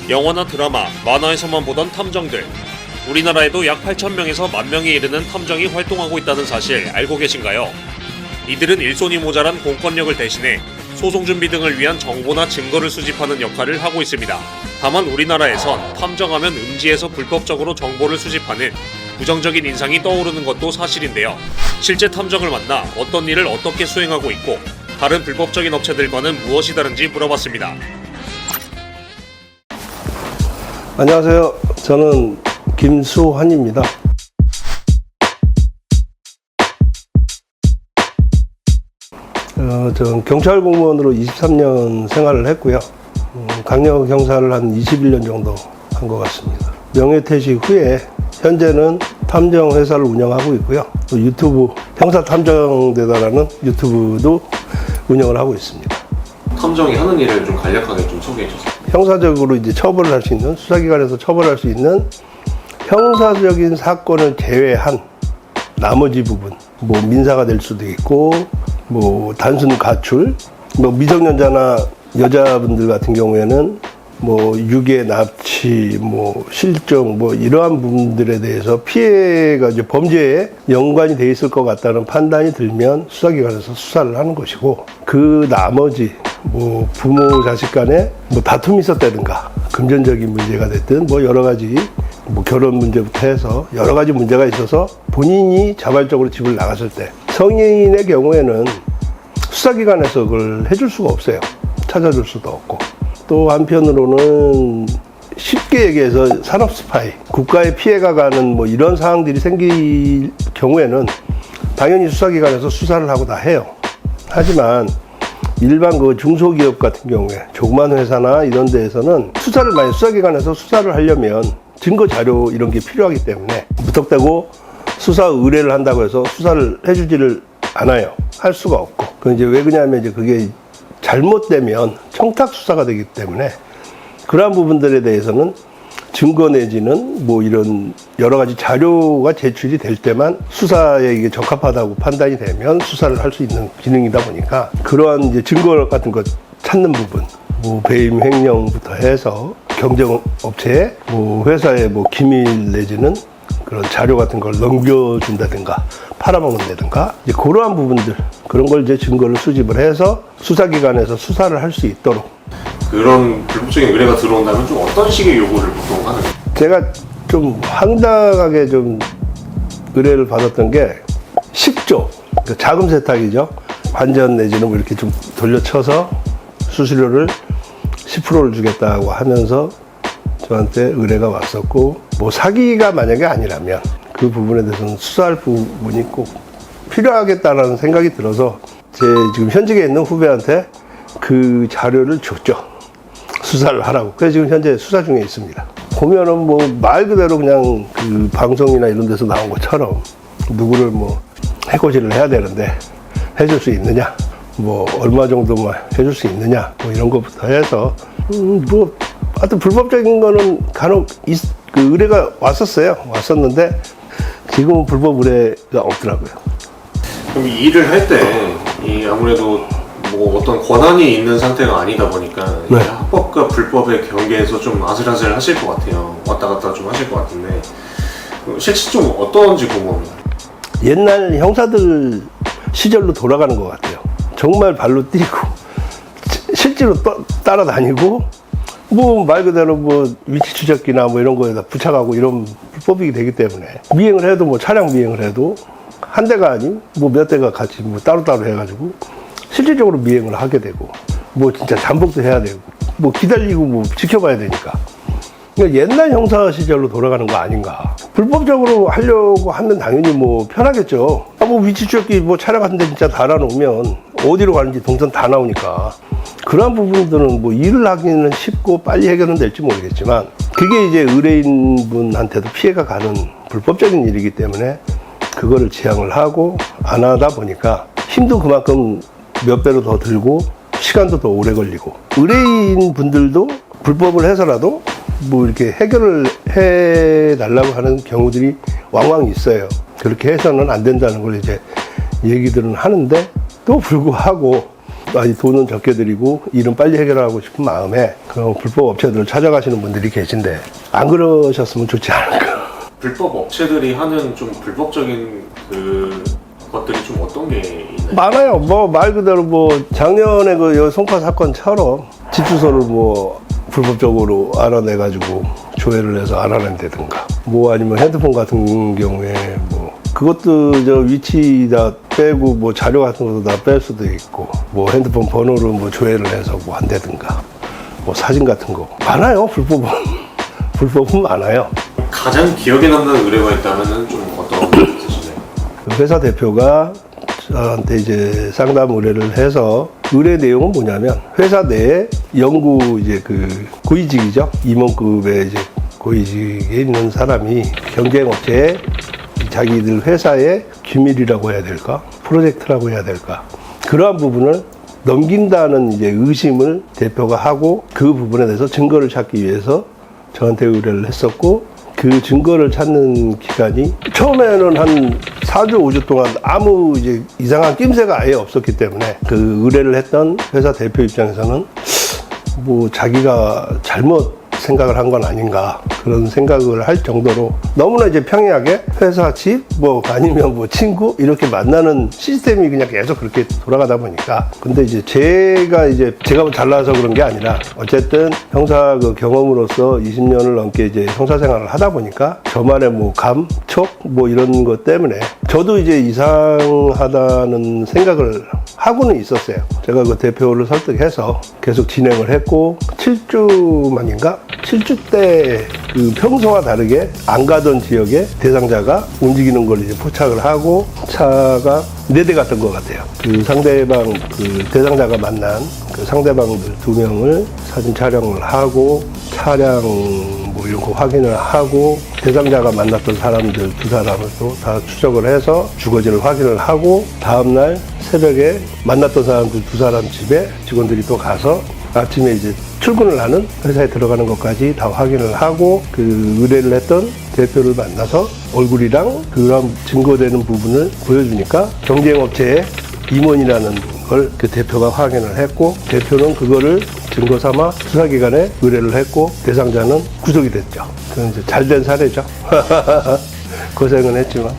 영화나 드라마, 만화에서만 보던 탐정들. 우리나라에도 약 8,000명에서 10,000명에 이르는 탐정이 활동하고 있다는 사실 알고 계신가요? 이들은 일손이 모자란 공권력을 대신해 소송 준비 등을 위한 정보나 증거를 수집하는 역할을 하고 있습니다. 다만 우리나라에선 탐정하면 음지에서 불법적으로 정보를 수집하는 부정적인 인상이 떠오르는 것도 사실인데요. 실제 탐정을 만나 어떤 일을 어떻게 수행하고 있고 다른 불법적인 업체들과는 무엇이 다른지 물어봤습니다. 안녕하세요. 저는 김수환입니다. 저는 경찰 공무원으로 23년 생활을 했고요. 강력 형사를 한 21년 정도 한 것 같습니다. 명예퇴직 후에 현재는 탐정 회사를 운영하고 있고요. 또 유튜브 형사탐정대다라는 유튜브도 운영을 하고 있습니다. 탐정이 하는 일을 좀 간략하게 좀 소개해 주세요. 형사적으로 이제 처벌을 할 수 있는, 수사기관에서 처벌할 수 있는 형사적인 사건을 제외한 나머지 부분, 뭐 민사가 될 수도 있고, 뭐 단순 가출, 뭐 미성년자나 여자분들 같은 경우에는 뭐 유괴, 납치, 뭐 실종, 뭐 이러한 부분들에 대해서 피해가 이제 범죄에 연관이 돼 있을 것 같다는 판단이 들면 수사기관에서 수사를 하는 것이고, 그 나머지 뭐 부모 자식 간에 뭐 다툼이 있었다든가 금전적인 문제가 됐든 뭐 여러 가지 뭐 결혼 문제부터 해서 여러 가지 문제가 있어서 본인이 자발적으로 집을 나갔을 때, 성인의 경우에는 수사기관에서 그걸 해줄 수가 없어요. 찾아줄 수도 없고. 또 한편으로는 쉽게 얘기해서 산업 스파이, 국가에 피해가 가는 뭐 이런 상황들이 생길 경우에는 당연히 수사기관에서 수사를 하고 다 해요. 하지만 일반 그 중소기업 같은 경우에 조그만 회사나 이런 데에서는 수사를 만약 수사기관에서 수사를 하려면 증거 자료 이런 게 필요하기 때문에 무턱대고 수사 의뢰를 한다고 해서 수사를 해주지를 않아요. 할 수가 없고. 그 이제 왜 그러냐면 이제 그게 잘못되면 청탁 수사가 되기 때문에 그러한 부분들에 대해서는 증거 내지는 뭐 이런 여러 가지 자료가 제출이 될 때만 수사에 이게 적합하다고 판단이 되면 수사를 할 수 있는 기능이다 보니까 그러한 이제 증거 같은 거 찾는 부분, 뭐 배임 횡령부터 해서 경쟁업체에 뭐 회사의 뭐 기밀 내지는 그런 자료 같은 걸 넘겨준다든가 팔아먹는다든가 이제 그러한 부분들, 그런 걸 이제 증거를 수집을 해서 수사기관에서 수사를 할 수 있도록. 그런 불법적인 의뢰가 들어온다면 좀 어떤 식의 요구를 보통 하는 거예요? 제가 좀 황당하게 좀 의뢰를 받았던 게 식조, 그러니까 자금 세탁이죠. 반전 내지는 뭐 이렇게 좀 돌려쳐서 수수료를 10%를 주겠다고 하면서 저한테 의뢰가 왔었고, 뭐 사기가 만약에 아니라면 그 부분에 대해서는 수사할 부분이 꼭 필요하겠다라는 생각이 들어서 제 지금 현직에 있는 후배한테 그 자료를 줬죠. 수사를 하라고. 그래서 지금 현재 수사 중에 있습니다. 보면은 뭐 말 그대로 그냥 그 방송이나 이런 데서 나온 것처럼 누구를 뭐 해코지를 해야 되는데 해줄 수 있느냐, 뭐 얼마 정도만 해줄 수 있느냐, 뭐 이런 것부터 해서 뭐 하여튼 불법적인 거는 간혹 그 의뢰가 왔었는데 지금은 불법 의뢰가 없더라고요. 그럼 이 일을 할 때 아무래도 뭐 어떤 권한이 있는 상태가 아니다 보니까 네. 합법과 불법의 경계에서 좀 아슬아슬 하실 것 같아요. 왔다 갔다 좀 하실 것 같은데 실제 좀 어떤지 궁금합니다. 옛날 형사들 시절로 돌아가는 것 같아요. 정말 발로 뛰고 실제로 따라다니고 뭐 말 그대로 뭐 위치 추적기나 뭐 이런 거에다 부착하고 이런 불법이 되기 때문에 미행을 해도 뭐 차량 미행을 해도 한 대가 아닌 뭐 몇 대가 같이 뭐 따로따로 해가지고 실질적으로 미행을 하게 되고 뭐 진짜 잠복도 해야 되고 뭐 기다리고 뭐 지켜봐야 되니까. 그러니까 옛날 형사 시절로 돌아가는 거 아닌가. 불법적으로 하려고 하면 당연히 뭐 편하겠죠. 뭐 위치 추적기 뭐 차량 같은 데 진짜 달아놓으면 어디로 가는지 동선 다 나오니까 그러한 부분들은 뭐 일을 하기는 쉽고 빨리 해결은 될지 모르겠지만 그게 이제 의뢰인분한테도 피해가 가는 불법적인 일이기 때문에 그거를 지양을 하고 안 하다 보니까 힘도 그만큼 몇 배로 더 들고 시간도 더 오래 걸리고 의뢰인 분들도 불법을 해서라도 뭐 이렇게 해결을 해 달라고 하는 경우들이 왕왕 있어요. 그렇게 해서는 안 된다는 걸 이제 얘기들은 하는데 또 불구하고 많이 돈은 적게 들이고 일은 빨리 해결하고 싶은 마음에 그런 불법 업체들을 찾아가시는 분들이 계신데 안 그러셨으면 좋지 않을까. 불법 업체들이 하는 좀 불법적인 그 것들이 좀 어떤 게 있나요? 많아요. 뭐 말 그대로 뭐 작년에 그 송파 사건처럼 집 주소를 뭐 불법적으로 알아내가지고 조회를 해서 알아낸다든가 뭐 아니면 핸드폰 같은 경우에 뭐 그것도 저 위치 다 빼고 뭐 자료 같은 것도 다 뺄 수도 있고 뭐 핸드폰 번호로 뭐 조회를 해서 뭐 한다든가 뭐 사진 같은 거 많아요. 불법은 불법은 많아요. 가장 기억에 남는 의뢰가 있다면은 좀 어떤 게 있으시나요? 회사 대표가 저한테 이제 상담 의뢰를 해서 의뢰 내용은 뭐냐면 회사 내에 연구 이제 그 고위직이죠. 임원급의 이제 고위직에 있는 사람이 경쟁업체에 자기들 회사의 기밀이라고 해야 될까? 프로젝트라고 해야 될까? 그러한 부분을 넘긴다는 이제 의심을 대표가 하고 그 부분에 대해서 증거를 찾기 위해서 저한테 의뢰를 했었고 그 증거를 찾는 기간이 처음에는 한 4주, 5주 동안 아무 이제 이상한 낌새가 아예 없었기 때문에 그 의뢰를 했던 회사 대표 입장에서는 뭐 자기가 잘못 생각을 한 건 아닌가 그런 생각을 할 정도로 너무나 이제 평이하게 회사 집 뭐 아니면 뭐 친구 이렇게 만나는 시스템이 그냥 계속 그렇게 돌아가다 보니까 근데 이제 제가 뭐 잘나서 그런 게 아니라 어쨌든 형사 그 경험으로서 20년을 넘게 이제 형사 생활을 하다 보니까 저만의 뭐 감촉 뭐 이런 것 때문에 저도 이제 이상하다는 생각을 하고는 있었어요. 제가 그 대표를 설득해서 계속 진행을 했고 7주 만인가? 7주 때 그 평소와 다르게 안 가던 지역에 대상자가 움직이는 걸 이제 포착을 하고 차가 4대 갔던 것 같아요. 그 상대방 그 대상자가 만난 그 상대방들 2명을 사진 촬영을 하고 차량 뭐 이런 거 확인을 하고 대상자가 만났던 사람들 2사람을 또 다 추적을 해서 주거지를 확인을 하고 다음날 새벽에 만났던 사람들 2사람 집에 직원들이 또 가서 아침에 이제 출근을 하는 회사에 들어가는 것까지 다 확인을 하고 그 의뢰를 했던 대표를 만나서 얼굴이랑 그런 증거되는 부분을 보여주니까 경쟁업체의 임원이라는 걸 그 대표가 확인을 했고 대표는 그거를 증거 삼아 수사기관에 의뢰를 했고 대상자는 구속이 됐죠. 그건 이제 잘된 사례죠. 고생은 했지만.